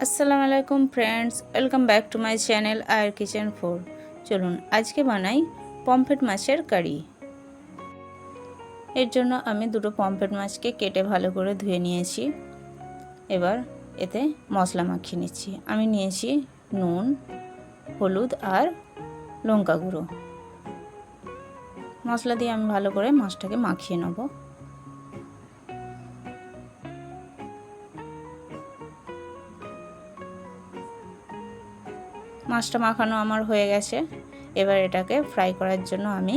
আসসালামু আলাইকুম friends, welcome back to my channel আয়ার কিচেন 4। চলুন আজকে বানাই পমফ্রেট মাছের কারি। এর জন্য আমি দুটো পমফ্রেট মাছকে কেটে ভালো করে ধুয়ে নিয়েছি। এবার এতে মশলা মাখিয়ে নিচ্ছি। আমি নিয়েছি নুন, হলুদ আর লঙ্কা গুঁড়ো। মশলা দিয়ে আমি ভালো করে মাছটাকে মাখিয়ে নেব। মাছটা মাখানো আমার হয়ে গেছে। এবার এটাকে ফ্রাই করার জন্য আমি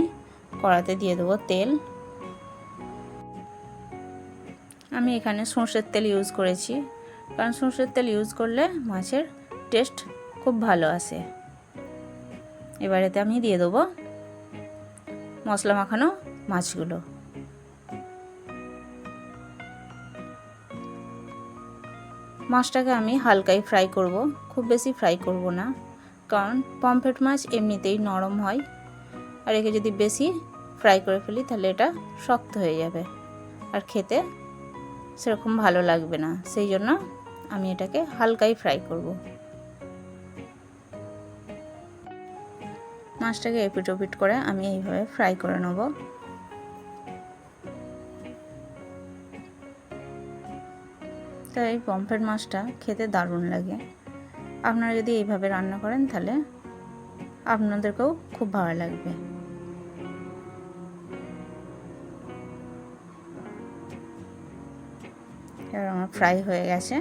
কড়াতে দিয়ে দেবো তেল। আমি এখানে সরষের তেল ইউজ করেছি, কারণ সরষের তেল ইউজ করলে মাছের টেস্ট খুব ভালো আসে। এবার এতে আমি দিয়ে দেবো মশলা মাখানো মাছগুলো। মাছটাকে আমি হালকাই ফ্রাই করব, খুব বেশি ফ্রাই করব না, কারণ পমফ্রেট মাছ এমনিতেই নরম হয়, আর একে যদি বেশি ফ্রাই করে ফেলি তাহলে এটা শক্ত হয়ে যাবে আর খেতে সেরকম ভালো লাগবে না। সেই জন্য আমি এটাকে হালকাই ফ্রাই করব। মাছটাকে এপিট ওপিট করে আমি এইভাবে ফ্রাই করে নেব। তাই এই পমফ্রেট মাছটা খেতে দারুণ লাগে। আপনারা যদি এইভাবে রান্না করেন তাহলে আপনাদেরকেও খুব ভালো লাগবে। এবার আমার ফ্রাই হয়ে গেছে।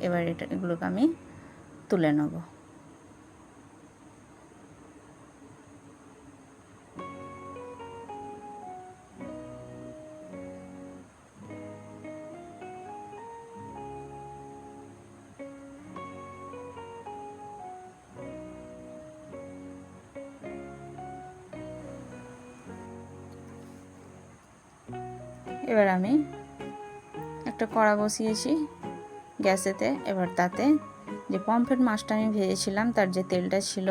এবার এগুলোকে আমি তুলে নেব। এবার আমি একটা কড়া বসিয়েছি গ্যাসেতে। এবার তাতে যে পমফ্রেট মাছটা আমি ভেজেছিলাম তার যে তেলটা ছিল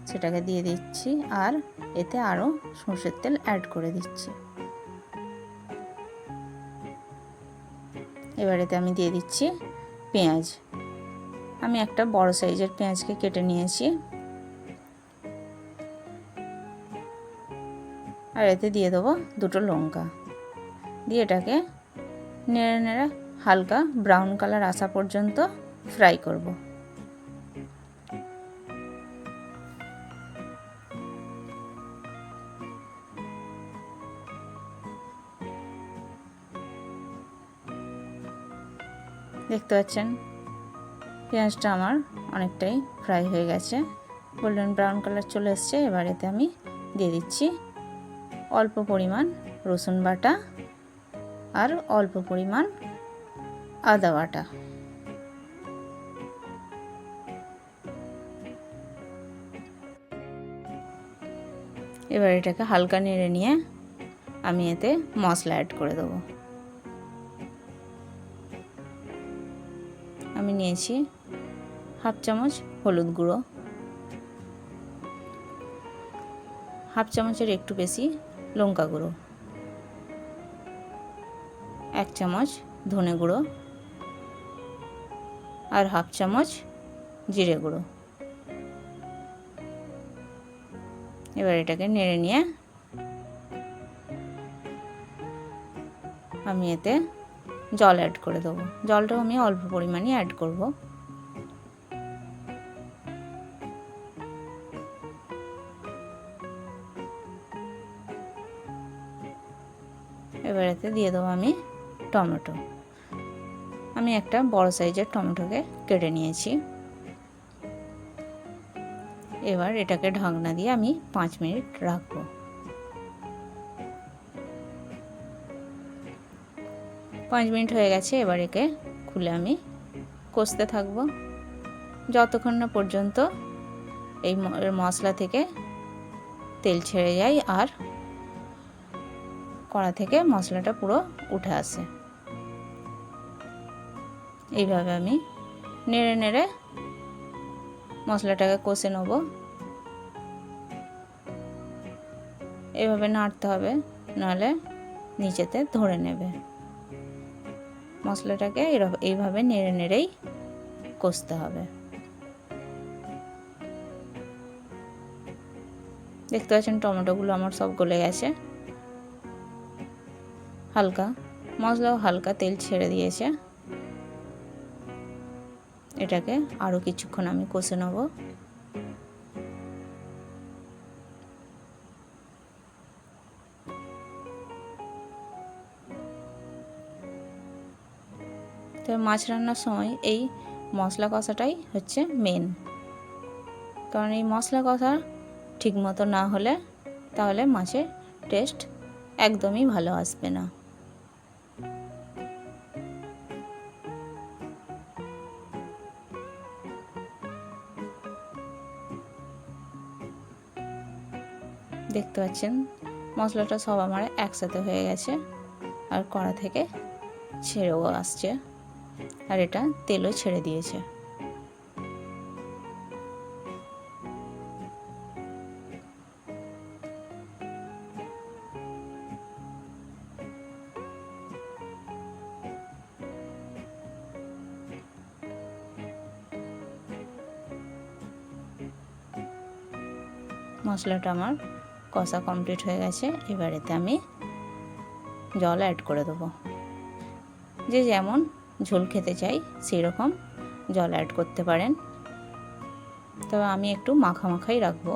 সেটাকে দিয়ে দিচ্ছি, আর এতে আরও সরষের তেল অ্যাড করে দিচ্ছি। এবার এতে আমি দিয়ে দিচ্ছি পেঁয়াজ। আমি একটা বড় সাইজের পেঁয়াজকে কেটে নিয়েছি, আর এতে দিয়ে দেবো দুটো লঙ্কা। দিয়ে এটাকে নেড়ে নেড়ে হালকা ব্রাউন কালার আসা পর্যন্ত ফ্রাই করব। দেখতে পাচ্ছেন পেঁয়াজটা আমার অনেকটাই ফ্রাই হয়ে গেছে, গোল্ডেন ব্রাউন কালার চলে এসছে। এবার এতে আমি দিয়ে দিচ্ছি অল্প পরিমাণ রসুন বাটা আর অল্প পরিমাণ আদা বাটা। এবার এটাকে হালকা নেড়ে নিয়ে আমি এতে মশলা অ্যাড করে দেবো। আমি নিয়েছি হাফ চামচ হলুদ গুঁড়ো, হাফ চামচের একটু বেশি লঙ্কা গুঁড়ো, 1 চামচ ধনে গুঁড়ো আর হাফ চামচ জিরে গুঁড়ো। এবার এটাকে নেড়ে নিয়ে আমি এতে জল অ্যাড করে দেবো। জলটাও আমি অল্প পরিমাণে অ্যাড করব। এবার এতে দিয়ে দেবো আমি টমেটো। আমি একটা বড় সাইজের টমেটোকে কেটে নিয়েছি। এবার এটাকে ঢাকনা দিয়ে আমি 5 মিনিট রাখবো। 5 মিনিট হয়ে গেছে। এবার একে খুলে আমি কষতে থাকবো যতক্ষণ না পর্যন্ত এই মশলা থেকে তেল ছেড়ে যায় আর কড়া থেকে মশলাটা পুরো উঠে আসে। এইভাবে আমি নেড়ে নেড়ে মশলাটাকে কষে নেব। এভাবে নাড়তে হবে, নাহলে নিচেতে ধরে নেবে। মশলাটাকে এইভাবে নেড়ে নেড়েই কষতে হবে। দেখতে পাচ্ছেন টমেটোগুলো আমার সব গলে গেছে, হালকা মশলাও হালকা তেল ছেড়ে দিয়েছে। এটাকে আরও কিছুক্ষণ আমি কষে নেব। তো মাছ রান্নার সময় এই মশলা কষাটাই হচ্ছে মেন, কারণ এই মশলা কষা ঠিকমতো না হলে তাহলে মাছের টেস্ট একদমই ভালো আসবে না। দেখতে পাচ্ছেন মশলাটা সব আমার একসাথে হয়ে গেছে, আর কড়া থেকে ছেড়েও আসছে, আর এটা তেলও ছেড়ে দিয়েছে। মশলাটা আমার কষা কমপ্লিট হয়ে গেছে। এবার এতে আমি জল অ্যাড করে দেবো। যে যেমন ঝোল খেতে চাই সেই রকম জল অ্যাড করতে পারেন, তবে আমি একটু মাখামাখাই রাখবো।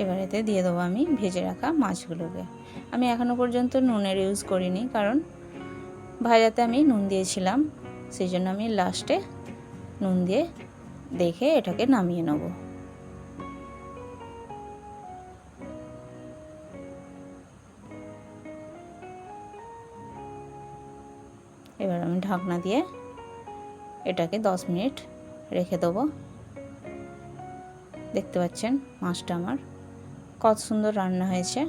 এবার এতে দিয়ে দেবো আমি ভেজে রাখা মাছগুলোকে। আমি এখনও পর্যন্ত নুনের ইউজ করিনি, কারণ ভাজাতে আমি নুন দিয়েছিলাম, সেই জন্য আমি লাস্টে নুন দিয়ে দেখে এটাকে নামিয়ে নেব। এবার আমি ঢাকনা দিয়ে এটাকে 10 মিনিট রেখে দেবো। দেখতে পাচ্ছেন মাছটা আমার কত সুন্দর রান্না হয়েছে।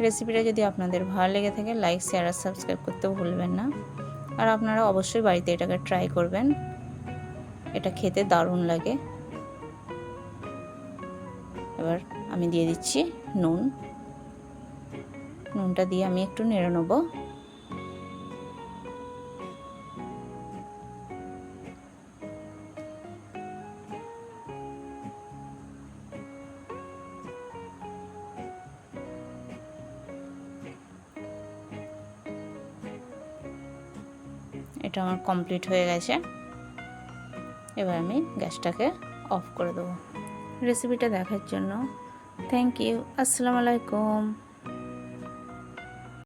রেসিপিটা যদি আপনাদের ভালো লেগে থাকে লাইক, শেয়ার আর সাবস্ক্রাইব করতে ভুলবেন না। আর আপনারা অবশ্যই বাড়িতে এটাকে ট্রাই করবেন, এটা খেতে দারুণ লাগে। এবার আমি দিয়ে দিচ্ছি নুনটা দিয়ে আমি একটু নেড়ে নেব। এটা আমার কমপ্লিট হয়ে গেছে। এবার আমি গ্যাসটাকে অফ করে দেবো। রেসিপিটা দেখার জন্য থ্যাংক ইউ। আসসালামু আলাইকুম।